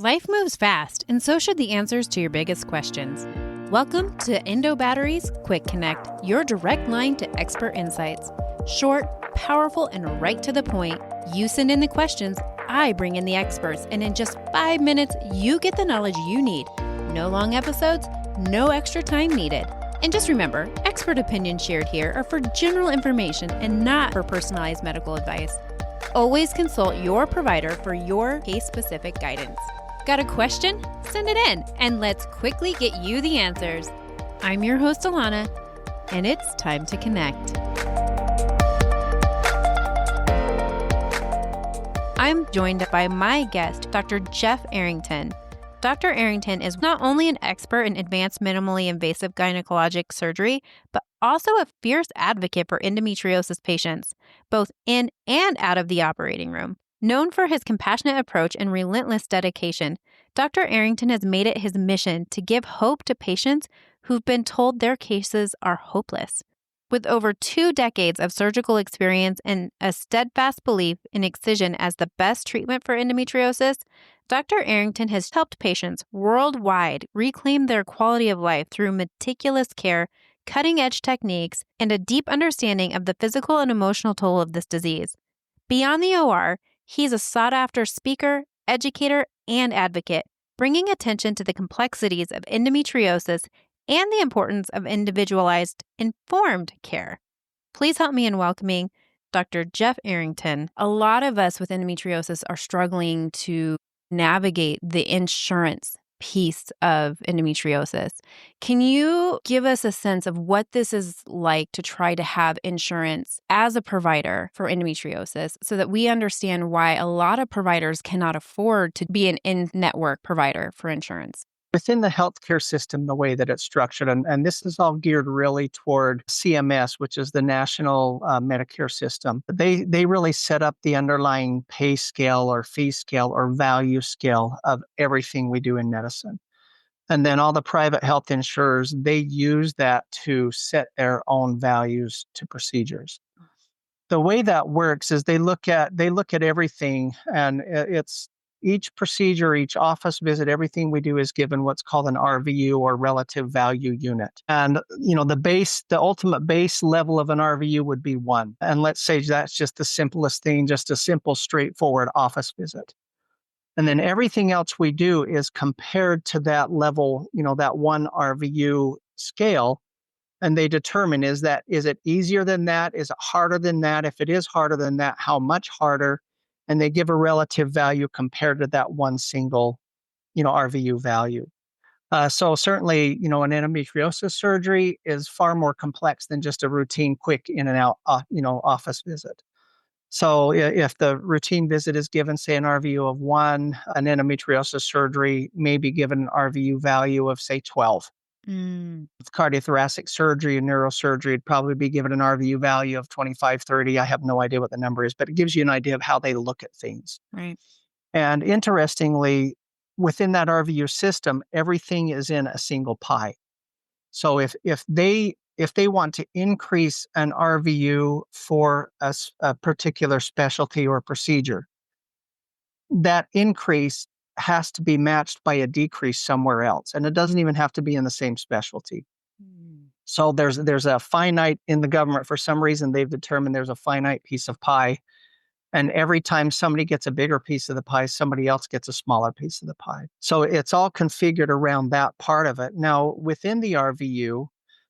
Life moves fast, and so should the answers to your biggest questions. Welcome to Endo Batteries Quick Connect, your direct line to expert insights. Short, powerful, and right to the point. You send in the questions, I bring in the experts, and in just 5 minutes, you get the knowledge you need. No long episodes, no extra time needed. And just remember, expert opinions shared here are for general information and not for personalized medical advice. Always consult your provider for your case-specific guidance. Got a question? Send it in, and let's quickly get you the answers. I'm your host, Alana, and it's time to connect. I'm joined by my guest, Dr. Jeff Arrington. Dr. Arrington is not only an expert in advanced minimally invasive gynecologic surgery, but also a fierce advocate for endometriosis patients, both in and out of the operating room. Known for his compassionate approach and relentless dedication, Dr. Arrington has made it his mission to give hope to patients who've been told their cases are hopeless. With over 2 decades of surgical experience and a steadfast belief in excision as the best treatment for endometriosis, Dr. Arrington has helped patients worldwide reclaim their quality of life through meticulous care, cutting-edge techniques, and a deep understanding of the physical and emotional toll of this disease. Beyond the OR, he's a sought-after speaker, educator, and advocate, bringing attention to the complexities of endometriosis and the importance of individualized, informed care. Please help me in welcoming Dr. Jeff Arrington. A lot of us with endometriosis are struggling to navigate the insurance piece of endometriosis. Can you give us a sense of what this is like to try to have insurance as a provider for endometriosis so that we understand why a lot of providers cannot afford to be an in-network provider for insurance? Within the healthcare system, the way that it's structured, and this is all geared really toward CMS, which is the national Medicare system. They really set up the underlying pay scale or fee scale or value scale of everything we do in medicine. And then all the private health insurers, they use that to set their own values to procedures. The way that works is they look at everything, and it's each procedure, each office visit, everything we do is given what's called an RVU or relative value unit. And, the ultimate base level of an RVU would be 1. And let's say that's just the simplest thing, just a simple, straightforward office visit. And then everything else we do is compared to that level, that 1 RVU scale. And they determine, is it easier than that? Is it harder than that? If it is harder than that, how much harder? And they give a relative value compared to that 1 single, RVU value. So certainly, an endometriosis surgery is far more complex than just a routine, quick in and out, office visit. So if the routine visit is given, say, an RVU of 1, an endometriosis surgery may be given an RVU value of, say, 12. With cardiothoracic surgery and neurosurgery, it'd probably be given an RVU value of 25, 30. I have no idea what the number is, but it gives you an idea of how they look at things. Right. And interestingly, within that RVU system, everything is in a single pie. So if they want to increase an RVU for a particular specialty or procedure, that increase has to be matched by a decrease somewhere else. And it doesn't even have to be in the same specialty. So there's a finite in the government. For some reason, they've determined there's a finite piece of pie. And every time somebody gets a bigger piece of the pie, somebody else gets a smaller piece of the pie. So it's all configured around that part of it. Now, within the RVU,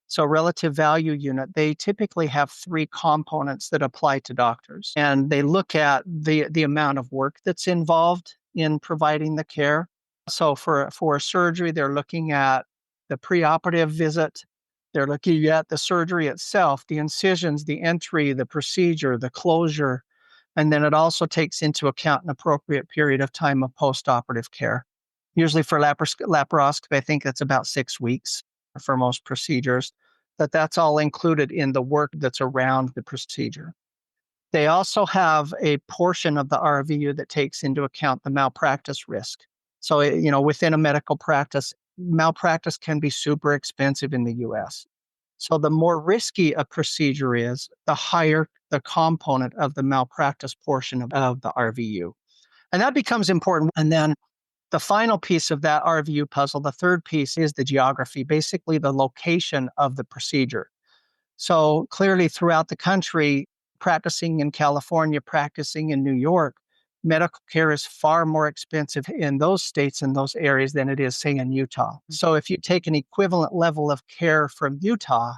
so relative value unit, they typically have 3 components that apply to doctors. And they look at the amount of work that's involved in providing the care. So for a surgery, they're looking at the preoperative visit. They're looking at the surgery itself, the incisions, the entry, the procedure, the closure. And then it also takes into account an appropriate period of time of postoperative care. Usually for laparoscopy, I think that's about 6 weeks for most procedures. That's all included in the work that's around the procedure. They also have a portion of the RVU that takes into account the malpractice risk. So, within a medical practice, malpractice can be super expensive in the US. So the more risky a procedure is, the higher the component of the malpractice portion of the RVU. And that becomes important. And then The final piece of that RVU puzzle, the third piece, is the geography, basically the location of the procedure. So clearly throughout the country, practicing in California, practicing in New York, medical care is far more expensive in those states and those areas than it is, say, in Utah. So if you take an equivalent level of care from Utah,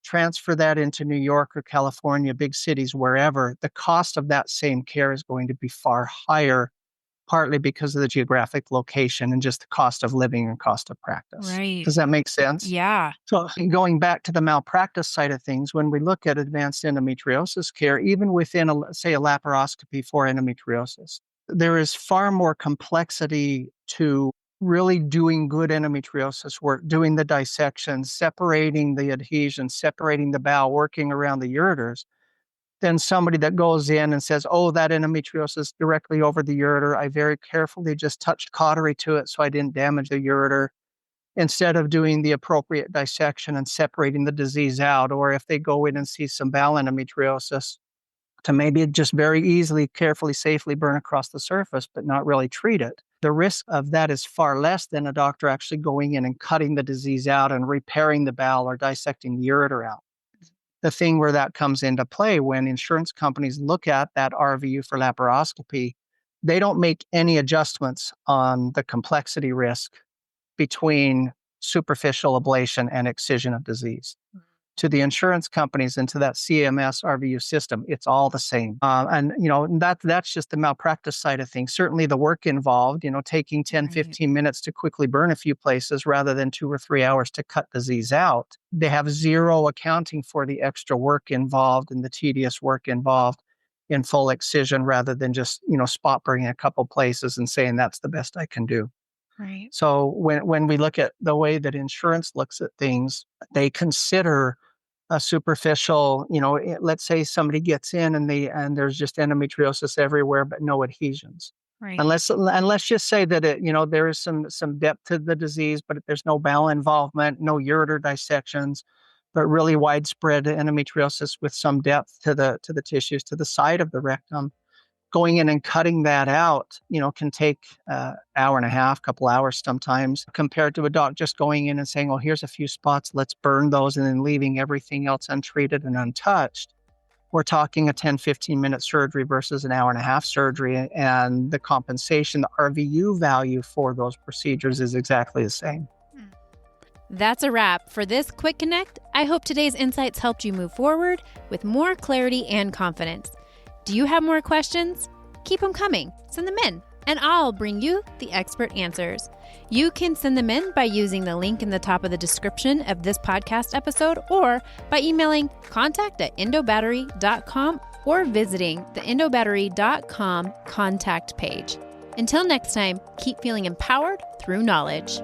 transfer that into New York or California, big cities, wherever, the cost of that same care is going to be far higher, partly because of the geographic location and just the cost of living and cost of practice. Right. Does that make sense? Yeah. So going back to the malpractice side of things, when we look at advanced endometriosis care, even within, say, a laparoscopy for endometriosis, there is far more complexity to really doing good endometriosis work, doing the dissections, separating the adhesions, separating the bowel, working around the ureters, than somebody that goes in and says, oh, that endometriosis directly over the ureter. I very carefully just touched cautery to it so I didn't damage the ureter, instead of doing the appropriate dissection and separating the disease out. Or if they go in and see some bowel endometriosis, to maybe just very easily, carefully, safely burn across the surface, but not really treat it. The risk of that is far less than a doctor actually going in and cutting the disease out and repairing the bowel or dissecting the ureter out. The thing where that comes into play, when insurance companies look at that RVU for laparoscopy, they don't make any adjustments on the complexity risk between superficial ablation and excision of disease. To the insurance companies and to that CMS RVU system, it's all the same. And that's just the malpractice side of things. Certainly the work involved, taking 10, 15 minutes to quickly burn a few places rather than 2 or 3 hours to cut disease out. They have zero accounting for the extra work involved and the tedious work involved in full excision, rather than just, spot burning a couple places and saying that's the best I can do. Right. So when we look at the way that insurance looks at things, they consider a superficial, let's say somebody gets in and there's just endometriosis everywhere, but no adhesions. Right. And let's just say that there is some depth to the disease, but there's no bowel involvement, no ureter dissections, but really widespread endometriosis with some depth to the tissues to the side of the rectum. Going in and cutting that out, can take hour and a half, couple hours sometimes, compared to a doc just going in and saying, oh, here's a few spots, let's burn those, and then leaving everything else untreated and untouched. We're talking a 10, 15-minute surgery versus an hour and a half surgery, and the compensation, the RVU value for those procedures is exactly the same. That's a wrap for this Quick Connect. I hope today's insights helped you move forward with more clarity and confidence. Do you have more questions? Keep them coming. Send them in, and I'll bring you the expert answers. You can send them in by using the link in the top of the description of this podcast episode, or by emailing contact@endobattery.com or visiting the endobattery.com contact page. Until next time, keep feeling empowered through knowledge.